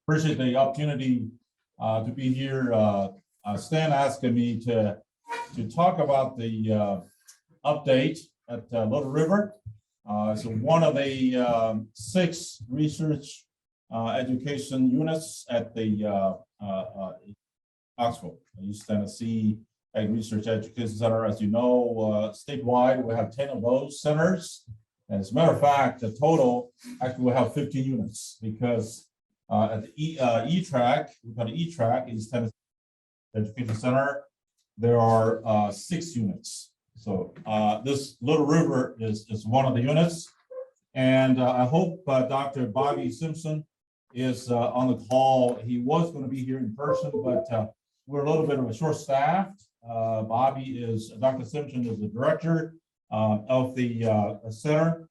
Appreciate the opportunity to be here. Stan asked me to talk about the update at Little River. So one of the 6 research education units at the Oxford, East Tennessee AgResearch Education Center. As you know, statewide, we have 10 of those centers. And as a matter of fact, the total, actually we have 15 units because at the E-Track, we've got an E-Track, East Tennessee Education Center, there are 6 units. So this Little River is one of the units. And I hope Dr. Bobby Simpson is on the call. He was going to be here in person, but we're a little bit of a short-staffed. Dr. Simpson is the director of the center.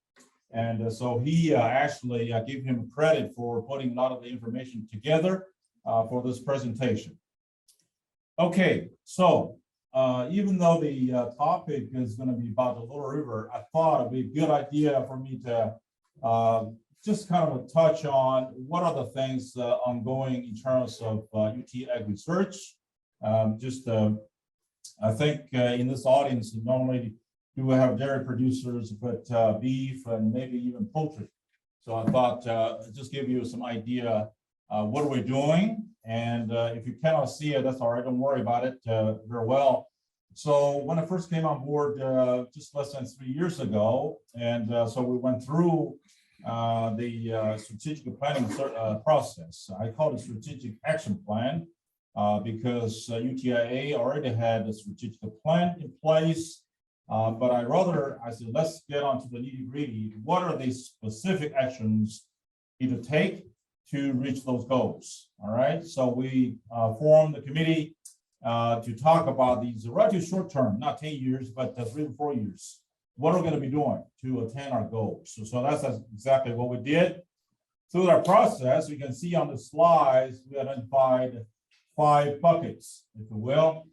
And so he actually gave him credit for putting a lot of the information together for this presentation. Okay, so even though the topic is going to be about the Little River, I thought it'd be a good idea for me to just kind of touch on what are the things ongoing in terms of UTIA AgResearch. I think in this audience, normally do have dairy producers, but beef and maybe even poultry. So I thought just give you some idea what are we doing. And if you cannot see it, that's all right. Don't worry about it very well. So when I first came on board just less than 3 years ago, and so we went through the strategic planning process. I call it strategic action plan because UTIA already had a strategic plan in place. But I said, let's get on to the nitty-gritty. What are the specific actions you need to take to reach those goals? All right. So we formed the committee to talk about these relatively short term, not 10 years, but 3 to 4 years. What are we going to be doing to attain our goals? So that's exactly what we did. Through that process, you can see on the slides, we identified 5 buckets, if you will.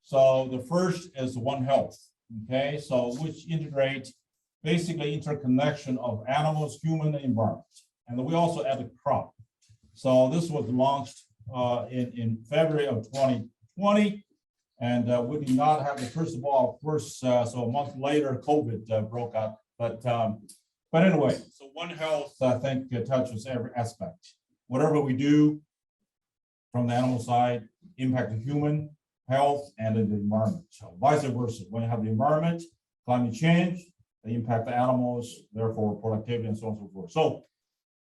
So the first is One Health. Okay, so which integrate basically interconnection of animals, human, and environment. And then we also added crop. So this was launched in February of 2020. And we did not have the first of all, of course, so a month later, COVID broke out. But anyway, so One Health, I think, touches every aspect. Whatever we do from the animal side, impact the human health and in the environment. So vice versa, when you have the environment, climate change, they impact the animals, therefore productivity and so on and so forth. So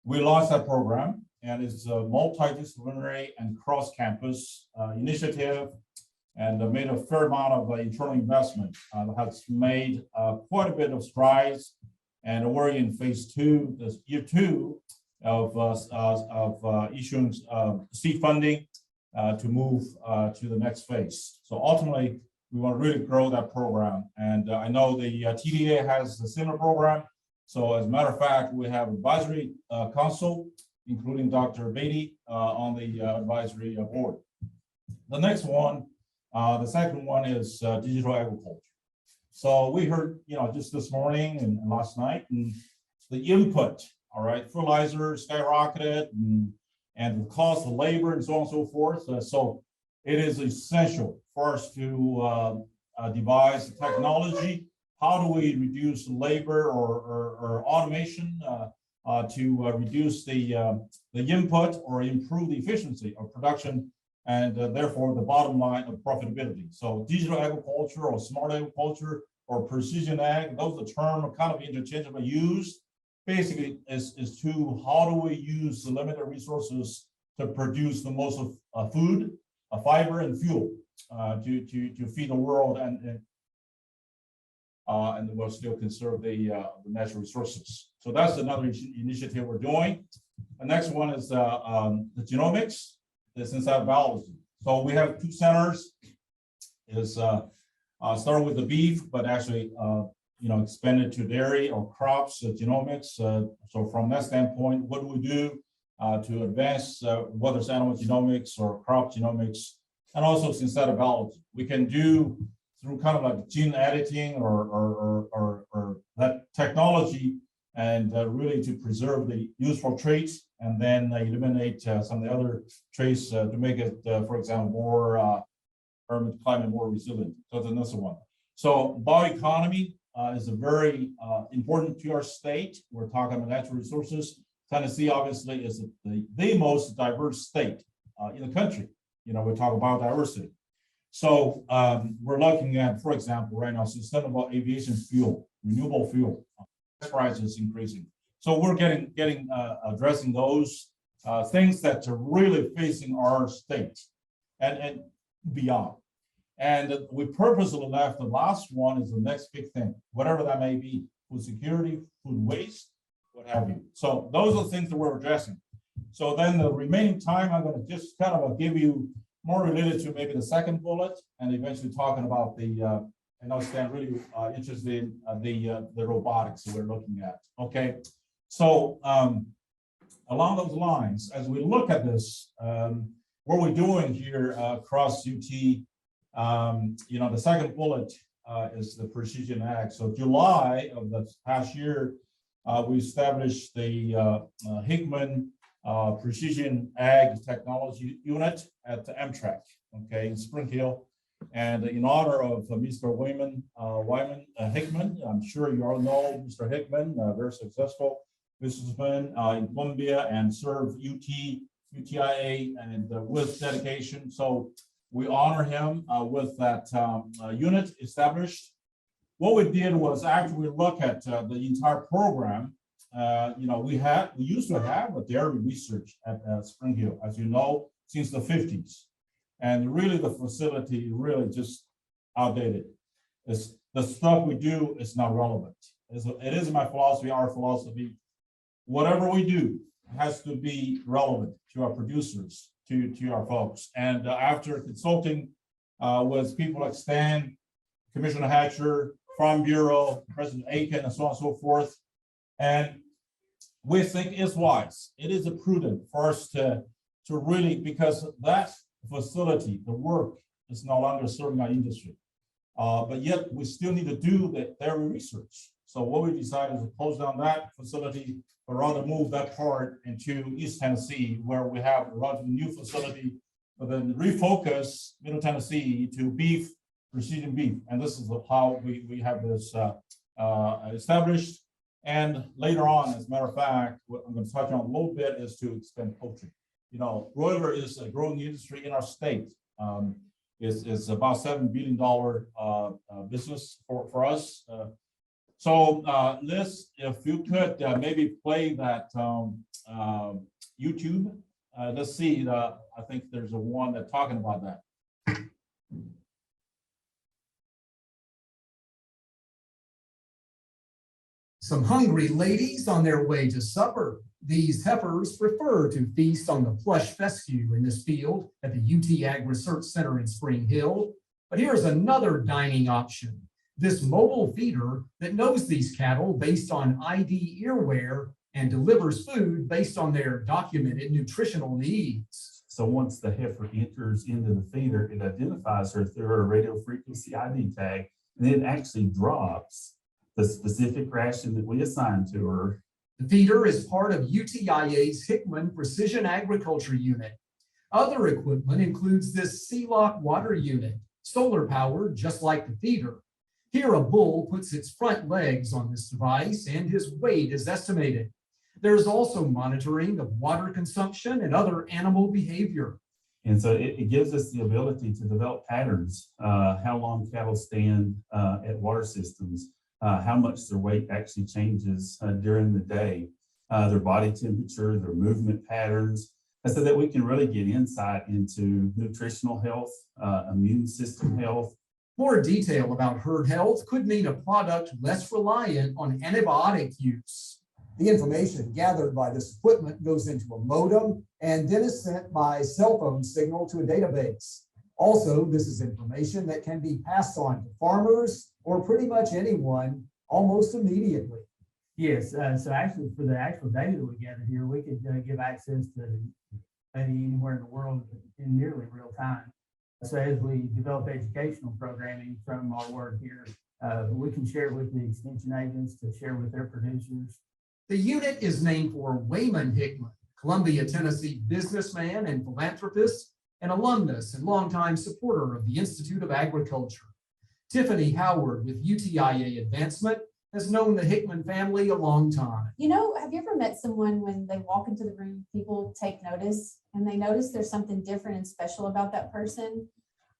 we launched that program, and it's a multidisciplinary and cross-campus initiative, and made a fair amount of internal investment. Has made quite a bit of strides, and we're in phase 2, this year 2 of issuing seed funding to move to the next phase. So ultimately, we want to really grow that program. And I know the TDPA has a similar program. So as a matter of fact, we have advisory council, including Dr. Beatty on the advisory board. The next one, the second one is digital agriculture. So we heard, just this morning and last night, and the input, all right, fertilizer skyrocketed, and the cost of labor and so on and so forth. So it is essential for us to devise technology. How do we reduce labor or automation to reduce the input or improve the efficiency of production and therefore the bottom line of profitability? So digital agriculture or smart agriculture or precision ag, those are the terms kind of interchangeably used. Basically is to how do we use the limited resources to produce the most of food, fiber, and fuel to feed the world, and we'll still conserve the natural resources. So that's another initiative we're doing. The next one is the genomics, that's inside biology. So we have 2 centers. Is start with the beef, but actually expanded to dairy or crops, genomics. So from that standpoint, what do we do to advance whether it's animal genomics or crop genomics, and also synthetic biology? We can do through kind of like gene editing or that technology and really to preserve the useful traits and then eliminate some of the other traits to make it, for example, more climate more resilient. So that's another one. So bioeconomy is a very important to our state. We're talking about natural resources. Tennessee obviously is the most diverse state in the country. You know, we talk about biodiversity. So we're looking at, for example, right now, sustainable aviation fuel, renewable fuel, prices increasing. So we're addressing those things that are really facing our state and beyond. And we purposely left the last one is the next big thing, whatever that may be, food security, food waste, what have you. So those are the things that we're addressing. So then the remaining time, I'm going to just kind of give you more related to maybe the second bullet and eventually talking about the, I know Stan really interested in the robotics that we're looking at. Okay, so along those lines, as we look at this, what we're doing here across UT, you know, the second bullet is the precision ag. So July of the past year, we established the Hickman Precision Ag Technology Unit at the Amtrak, okay, in Spring Hill. And in honor of Mr. Wyman Hickman, I'm sure you all know Mr. Hickman, very successful businessman in Columbia and served UTIA and with dedication. So we honor him with that unit established. What we did was actually look at the entire program. You know, we used to have a dairy research at Spring Hill, as you know, since the 50s. And really the facility really just outdated. The stuff we do is not relevant. It is my philosophy, our philosophy. Whatever we do has to be relevant to our producers, to our folks. And after consulting with people like Stan, Commissioner Hatcher, Farm Bureau, President Aiken, and so on and so forth, and we think it's wise. It is prudent for us to really, because that facility, the work is no longer serving our industry. But yet we still need to do the dairy research. So what we decided is to close down that facility, but rather move that part into East Tennessee, where we have a relatively new facility, but then refocus Middle Tennessee to beef, precision beef. And this is how we have this established. And later on, as a matter of fact, what I'm going to touch on a little bit is to expand poultry. You know, broiler is a growing industry in our state. It's about $7 billion business for us. So Liz, if you could maybe play that YouTube. Let's see, I think there's a one that's talking about that. Some hungry ladies on their way to supper. These heifers prefer to feast on the plush fescue in this field at the UT AgResearch Center in Spring Hill. But here's another dining option. This mobile feeder that knows these cattle based on ID earwear and delivers food based on their documented nutritional needs. So once the heifer enters into the feeder, it identifies her through her radio frequency ID tag, and it actually drops the specific ration that we assign to her. The feeder is part of UTIA's Hickman Precision Agriculture Unit. Other equipment includes this Sea-Lock water unit, solar powered just like the feeder. Here, a bull puts its front legs on this device and his weight is estimated. There's also monitoring of water consumption and other animal behavior. And so it gives us the ability to develop patterns, how long cattle stand at water systems, how much their weight actually changes during the day, their body temperature, their movement patterns, and so that we can really get insight into nutritional health, immune system health. More detail about herd health could mean a product less reliant on antibiotic use. The information gathered by this equipment goes into a modem and then is sent by cell phone signal to a database. Also, this is information that can be passed on to farmers or pretty much anyone almost immediately. Yes, so actually for the actual data that we gather here, we could give access to maybe anywhere in the world in nearly real time. So as we develop educational programming from our work here, we can share with the extension agents to share with their producers. The unit is named for Wayman Hickman, Columbia, Tennessee businessman and philanthropist, an alumnus and longtime supporter of the Institute of Agriculture. Tiffany Howard with UTIA Advancement has known the Hickman family a long time. You know, have you ever met someone when they walk into the room, people take notice and they notice there's something different and special about that person?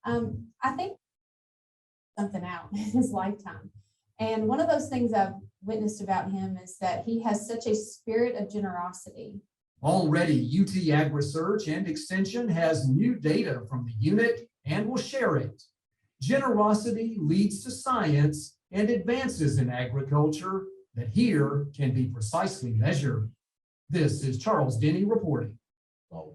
I think something out in his lifetime. And one of those things I've witnessed about him is that he has such a spirit of generosity. Already, UT AgResearch and Extension has new data from the unit and will share it. Generosity leads to science and advances in agriculture that here can be precisely measured. This is Charles Denny reporting. So,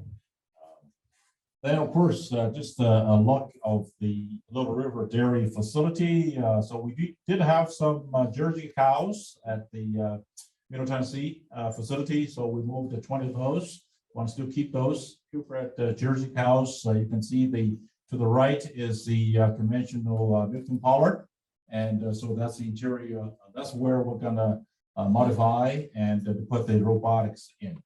then, of course, just a look of the Little River Dairy Facility. So we did have some Jersey cows at the Middle Tennessee facility. So we moved to 20 of those. Want to still keep those purebred Jersey cows. You can see to the right is the conventional milking pollard. And so that's the interior. That's where we're gonna modify and put the robotics in.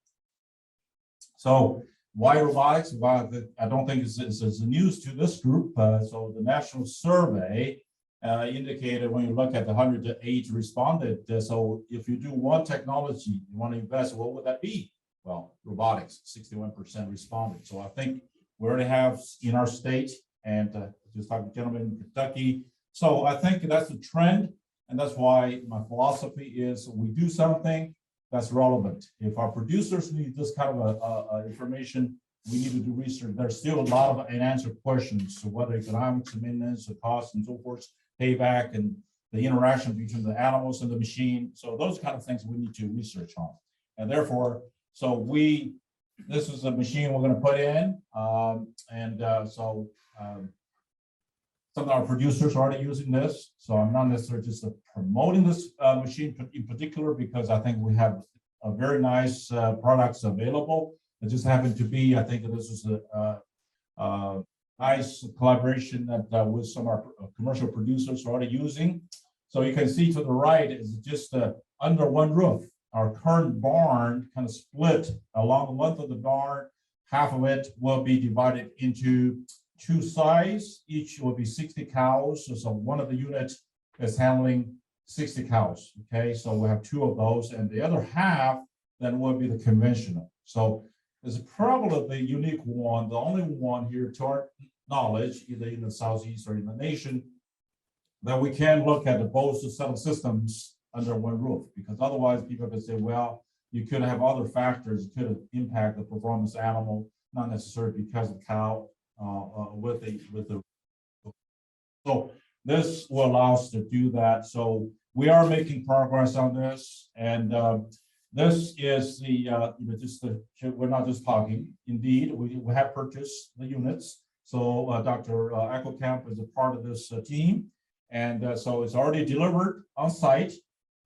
So why robotics? Well, I don't think it's news to this group. So the national survey indicated when you look at the 108 responded. So if you do one technology you want to invest, what would that be? Well, robotics, 61% responded. So I think we already have in our state, and just like the gentleman in Kentucky. So I think that's a trend, and that's why my philosophy is we do something that's relevant. If our producers need this kind of information, we need to do research. There's still a lot of unanswered questions, so whether economics, maintenance, the cost, and so forth, payback, and the interaction between the animals and the machine. So those kind of things we need to research on, and therefore, so this is a machine we're going to put in, some of our producers are already using this, so I'm not necessarily just promoting this machine in particular because I think we have a very nice products available. It just happened to be, I think this is a nice collaboration that with some of our commercial producers are already using. So you can see to the right is just under one roof. Our current barn kind of split along the length of the barn. Half of it will be divided into two sides, each will be 60 cows. So one of the units is handling 60 cows. Okay, so we have two of those, and the other half then will be the conventional. So it's probably the unique one, the only one here to our knowledge, either in the Southeast or in the nation, that we can look at both set of systems under one roof, because otherwise people could say, well, you could have other factors that could impact the performance animal, not necessarily because of cow. So this will allow us to do that. So we are making progress on this, and this is the we're not just talking. Indeed, we have purchased the units. So Dr. Eckelkamp is a part of this team, and so it's already delivered on site,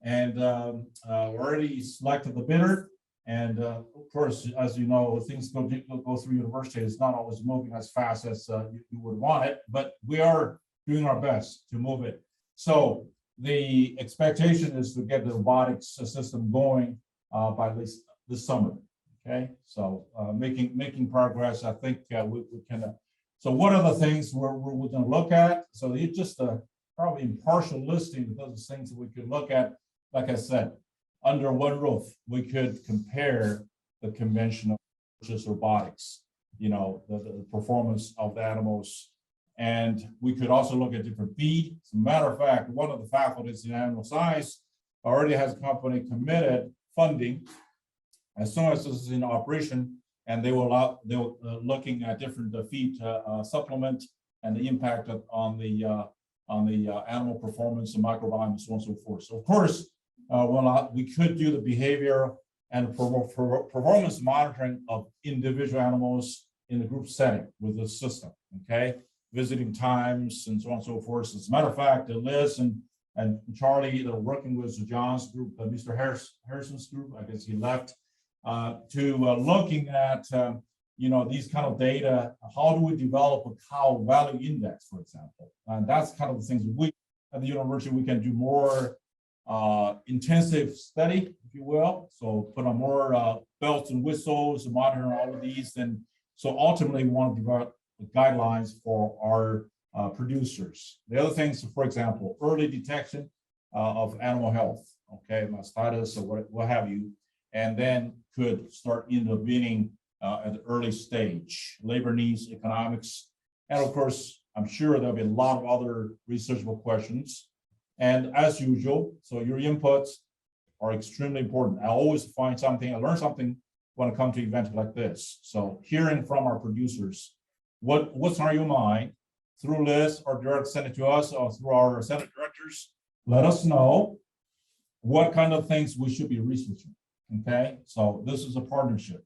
and already selected the bidder. And of course, as you know, things go through university. It's not always moving as fast as you would want it, but we are doing our best to move it. So the expectation is to get the robotics system going by at least this summer. Okay, so making progress. I think we can. So what are the things we're going to look at? So it's just probably impartial listing of those things that we could look at. Like I said, under one roof, we could compare the conventional versus robotics, the performance of the animals. And we could also look at different feed. As a matter of fact, one of the faculties in animal science already has a company committed funding as soon as this is in operation, and they're looking at different feed supplement and the impact on the animal performance and microbiome and so on and so forth. So of course, we could do the behavior and performance monitoring of individual animals in the group setting with this system, okay? Visiting times and so on and so forth. As a matter of fact, Liz and Charlie, they're working with John's group, Mr. Harrison's group, I guess he left, to looking at, these kind of data. How do we develop a cow value index, for example? And that's kind of the things we, at the university, we can do more intensive study, if you will. So put on more belts and whistles, monitor all of these. And so ultimately we want to develop guidelines for our producers. The other things, for example, early detection of animal health, okay, mastitis or what have you, and then could start intervening at the early stage, labor needs, economics, and of course, I'm sure there'll be a lot of other researchable questions. And as usual, so your inputs are extremely important. I always find something, I learn something when I come to events like this. So hearing from our producers, what's on your mind through Liz or direct send it to us or through our Senate directors, let us know what kind of things we should be researching. Okay, so this is a partnership.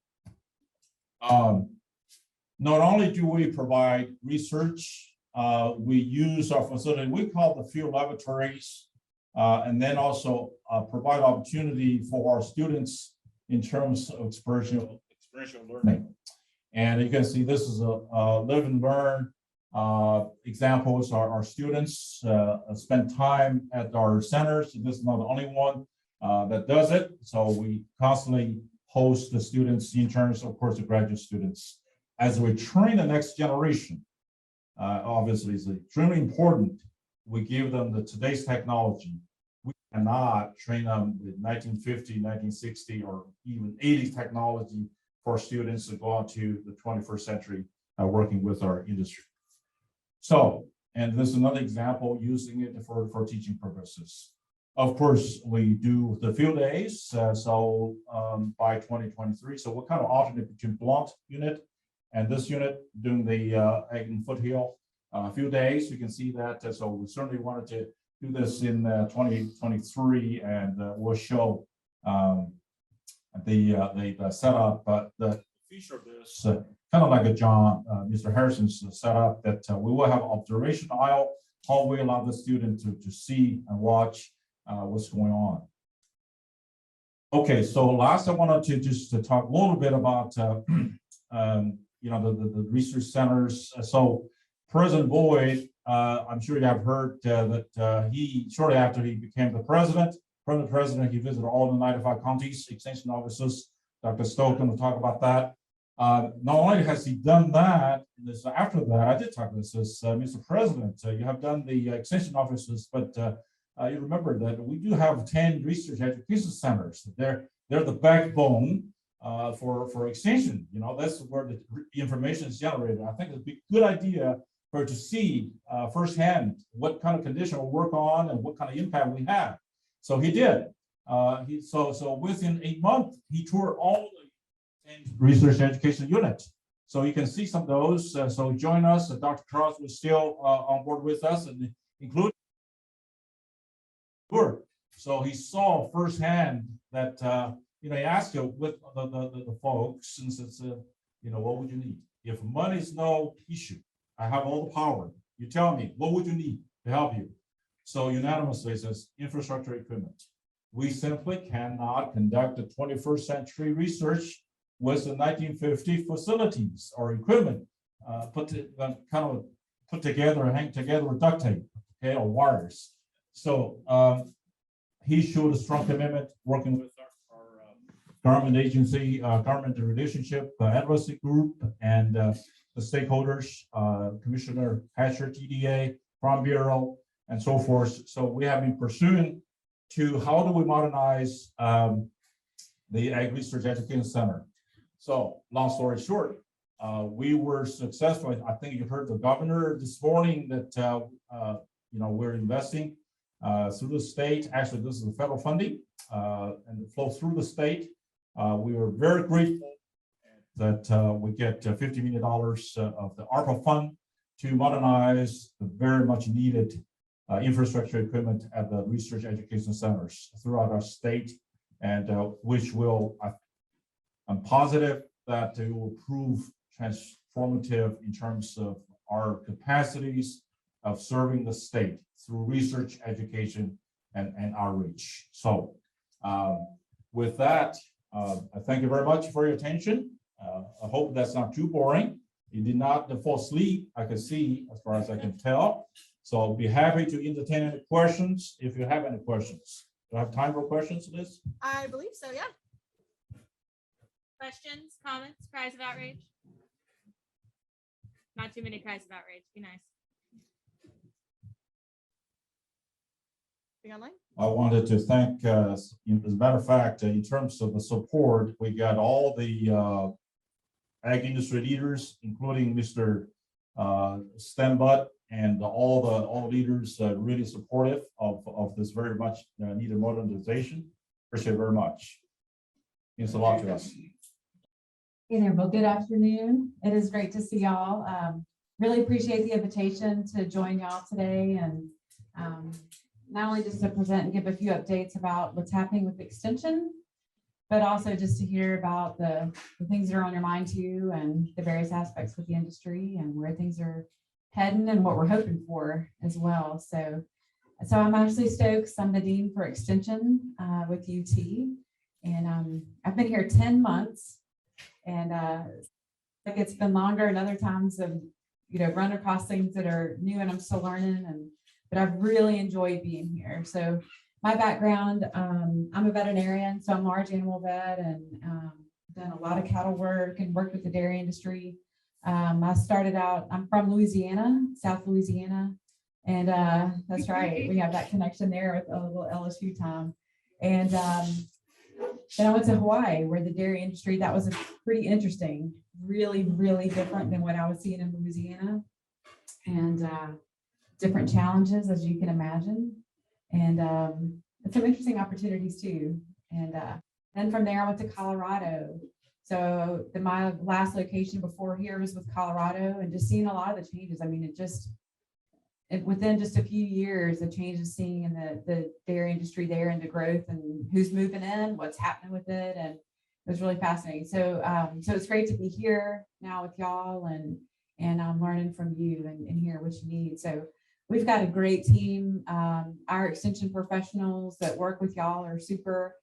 Not only do we provide research, we use our facility, we call the field laboratories, and then also provide opportunity for our students in terms of experiential learning. And you can see this is a live and learn examples. Our students spend time at our centers. This is not the only one that does it. So we constantly host the students, interns, of course, the graduate students. As we train the next generation, obviously it's extremely important we give them today's technology. We cannot train them with 1950, 1960, or even 80s technology for students to go on to the 21st century working with our industry. So, and this is another example using it for teaching purposes. Of course, we do the field days, by 2023. So we're kind of alternate between Blunt unit and this unit doing the Ag and Foothill field days. You can see that. So we certainly wanted to do this in 2023, and we'll show the setup. But the feature of this, kind of like a Mr. Harrison's setup, that we will have observation aisle, hallway, allow the student to see and watch what's going on. Okay, so last I wanted to just to talk a little bit about the research centers. So President Boyd, I'm sure you have heard that he, shortly after he became the president, he visited all the 95 counties, extension offices. Dr. Stoken will talk about that. Not only has he done that, after that, I did talk about this, Mr. President, you have done the extension offices, but you remember that we do have 10 research education centers. They're the backbone for extension. That's where the information is generated. I think it'd be a good idea for to see firsthand what kind of condition we'll work on and what kind of impact we have. So he did. So within 8 months, he toured all the 10 research education units. So you can see some of those. So join us. Dr. Cross was still on board with us, and including. So he saw firsthand that he asked with the folks, and says, what would you need? If money is no issue, I have all the power. You tell me, what would you need to help you? So unanimously says infrastructure equipment. We simply cannot conduct the 21st century research with the 1950 facilities or equipment put together and hang together with duct tape, okay, or wires. So he showed a strong commitment working with our government agency, government relationship advocacy group, and the stakeholders, Commissioner Hatcher, TDA, Farm Bureau, and so forth. So we have been pursuing to how do we modernize the AgResearch Education Center. So long story short, we were successful. I think you heard the governor this morning that we're investing through the state. Actually, this is the federal funding and it flows through the state. We were very grateful that we get $50 million of the ARPA fund to modernize the very much needed infrastructure equipment at the research education centers throughout our state, and which will, I'm positive that it will prove transformative in terms of our capacities of serving the state through research, education, and outreach. So with that, I thank you very much for your attention. I hope that's not too boring. You did not fall asleep, I can see, as far as I can tell. So I'll be happy to entertain any questions if you have any questions. Do I have time for questions, Liz? I believe so, yeah. Questions, comments, cries of outrage? Not too many cries of outrage. Be nice. Be online? I wanted to thank, as a matter of fact, in terms of the support, we got all the ag industry leaders, including Mr. Stenbutt, and all the leaders really supportive of this very much needed modernization. Appreciate it very much. Means a lot to us. Hey there, well, good afternoon. It is great to see y'all. Really appreciate the invitation to join y'all today, and not only just to present and give a few updates about what's happening with Extension, but also just to hear about the things that are on your mind too, and the various aspects with the industry and where things are heading and what we're hoping for as well. So I'm Ashley Stokes. I'm the Dean for Extension with UT, and I've been here 10 months. And like it's been longer, and other times of run across things that are new and I'm still learning, but I've really enjoyed being here. So my background, I'm a veterinarian, so I'm a large animal vet, and done a lot of cattle work and worked with the dairy industry. I started out, I'm from Louisiana, South Louisiana, and that's right, we have that connection there with a little LSU time. And then I went to Hawaii, where the dairy industry, that was pretty interesting, really, really different than what I was seeing in Louisiana, and different challenges, as you can imagine, and some interesting opportunities too. And then from there, I went to Colorado. So my last location before here was with Colorado, and just seeing a lot of the changes. I mean, within just a few years, the changes seeing in the dairy industry there, and the growth, and who's moving in, what's happening with it. And it was really fascinating. So it's great to be here now with y'all, and I'm learning from you and hear what you need. So we've got a great team. Our extension professionals that work with y'all are super.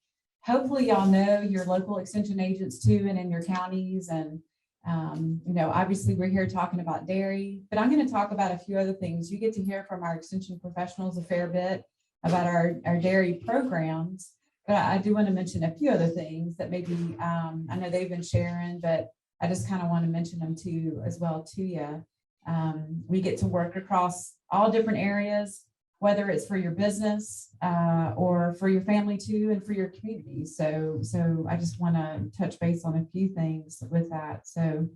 Hopefully y'all know your local extension agents too, and in your counties. And obviously we're here talking about dairy, but I'm going to talk about a few other things. You get to hear from our extension professionals a fair bit about our dairy programs, but I do want to mention a few other things that maybe I know they've been sharing, but I just kind of want to mention them too as well to you. We get to work across all different areas, whether it's for your business or for your family too, and for your community. So I just want to touch base on a few things with that. So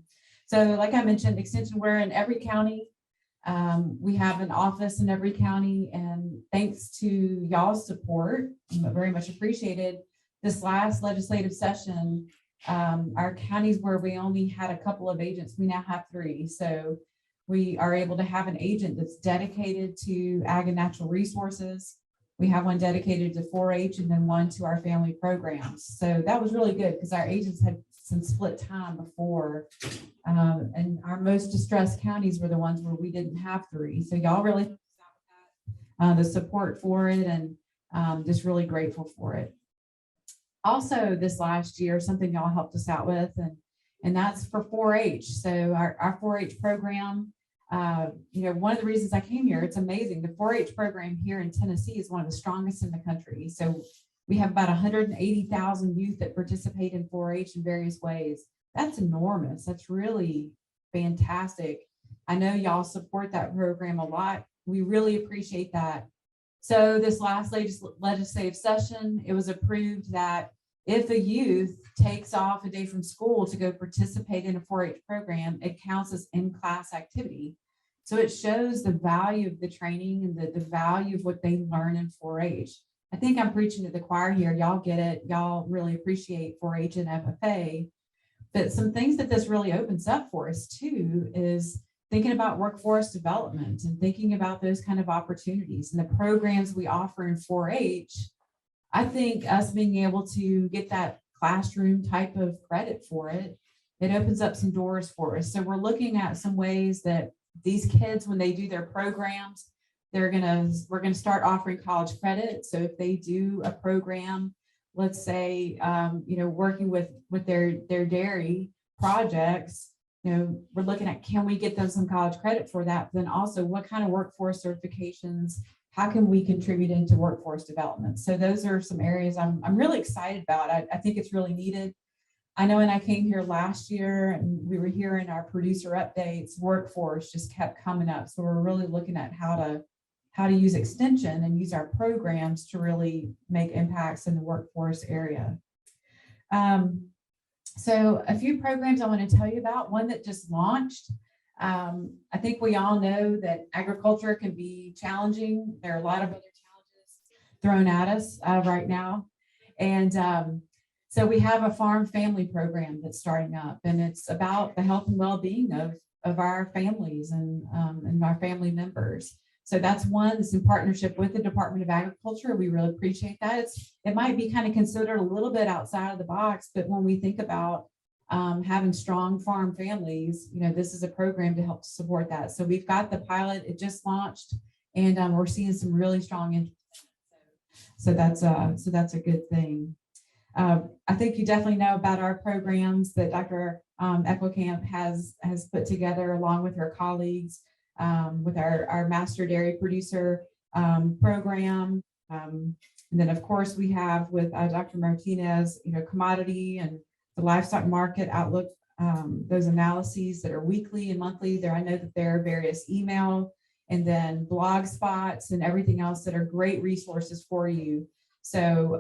like I mentioned, Extension, we're in every county. We have an office in every county, and thanks to y'all's support, very much appreciated. This last legislative session, our counties where we only had a couple of agents, we now have 3. So we are able to have an agent that's dedicated to ag and natural resources. We have one dedicated to 4-H, and then one to our family programs. So that was really good, because our agents had some split time before. And our most distressed counties were the ones where we didn't have 3. So y'all really helped us out with that, the support for it, and just really grateful for it. Also, this last year, something y'all helped us out with, and that's for 4-H. So our 4-H program, one of the reasons I came here, it's amazing. The 4-H program here in Tennessee is one of the strongest in the country. So we have about 180,000 youth that participate in 4-H in various ways. That's enormous. That's really fantastic. I know y'all support that program a lot. We really appreciate that. So this last legislative session, it was approved that if a youth takes off a day from school to go participate in a 4-H program, it counts as in-class activity. So it shows the value of the training and the value of what they learn in 4-H. I think I'm preaching to the choir here. Y'all get it. Y'all really appreciate 4-H and FFA. But some things that this really opens up for us too is thinking about workforce development and thinking about those kind of opportunities and the programs we offer in 4-H. I think us being able to get that classroom type of credit for it, it opens up some doors for us. So we're looking at some ways that these kids, when they do their programs, we're gonna start offering college credit. So if they do a program, let's say, working with their dairy projects, we're looking at, can we get them some college credit for that? But then also, what kind of workforce certifications how can we contribute into workforce development? So those are some areas I'm really excited about. I think it's really needed. I know when I came here last year and we were hearing our producer updates, workforce just kept coming up. So we're really looking at how to use extension and use our programs to really make impacts in the workforce area. So a few programs I want to tell you about. One that just launched. I think we all know that agriculture can be challenging. There are a lot of other challenges thrown at us right now. And so we have a farm family program that's starting up, and it's about the health and well-being of our families and our family members. So that's one that's in partnership with the Department of Agriculture. We really appreciate that. It might be kind of considered a little bit outside of the box, but when we think about having strong farm families, this is a program to help support that. So we've got the pilot, it just launched, and we're seeing some really strong interest. So that's a good thing. I think you definitely know about our programs that Dr. Eckelkamp has put together along with her colleagues with our master dairy producer program. And then of course we have with Dr. Martinez, commodity and the livestock market outlook, those analyses that are weekly and monthly there. I know that there are various email and then blog spots and everything else that are great resources for you. So,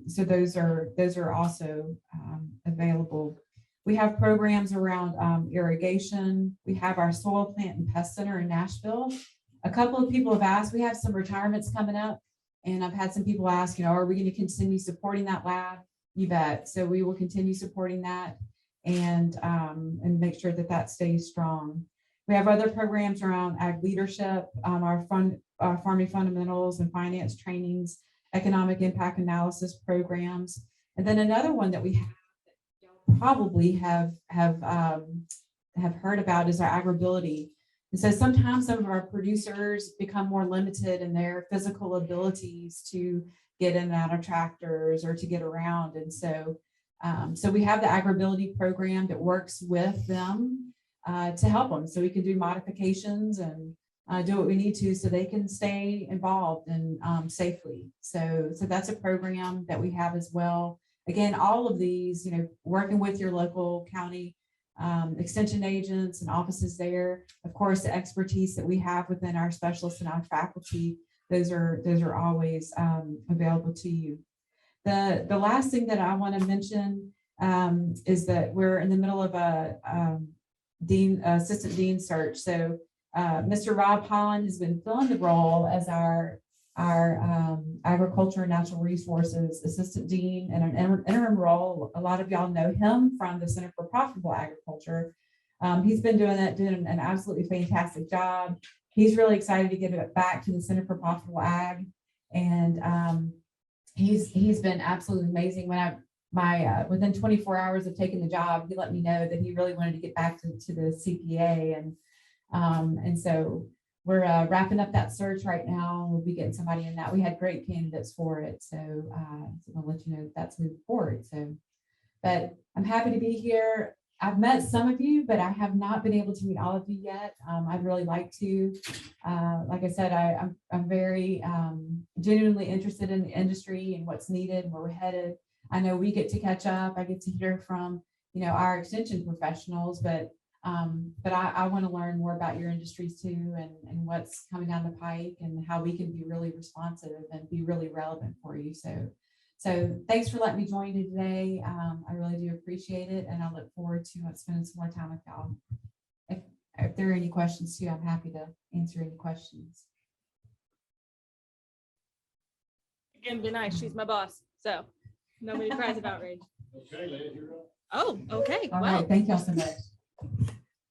so those are also available. We have programs around irrigation. We have our soil plant and pest center in Nashville. A couple of people have asked, we have some retirements coming up, and I've had some people ask, are we going to continue supporting that lab? You bet. So we will continue supporting that and make sure that that stays strong. We have other programs around ag leadership, our farming fundamentals and finance trainings, economic impact analysis programs. And then another one that we have that you'll probably have heard about is our agribility. And so sometimes some of our producers become more limited in their physical abilities to get in and out of tractors or to get around. And so, so we have the agribility program that works with them to help them. So we can do modifications and do what we need to so they can stay involved and safely. So that's a program that we have as well. Again, all of these, working with your local county extension agents and offices there. Of course, the expertise that we have within our specialists and our faculty, those are always available to you. The last thing that I want to mention is that we're in the middle of a assistant dean search. So Mr. Rob Holland has been filling the role as our agriculture and natural resources assistant dean in an interim role. A lot of y'all know him from the Center for Profitable Agriculture. He's been doing an absolutely fantastic job. He's really excited to get it back to the Center for Profitable Ag, and he's been absolutely amazing. When within 24 hours of taking the job, he let me know that he really wanted to get back to the CPA, and so we're wrapping up that search right now. We'll be getting somebody in that. We had great candidates for it, so I'll let you know that that's moving forward. So, but I'm happy to be here. I've met some of you, but I have not been able to meet all of you yet. I'd really like to. Like I said, I'm very genuinely interested in the industry and what's needed and where we're headed. I know we get to catch up. I get to hear from our extension professionals, but I want to learn more about your industries too, and what's coming down the pike and how we can be really responsive and be really relevant for you. So thanks for letting me join you today. I really do appreciate it, and I look forward to spending some more time with y'all. If there are any questions too, I'm happy to answer any questions. Again, be nice. She's my boss, so nobody cries of outrage. Okay, ladies, you're up. Oh, okay. All Well, right, thank y'all so much.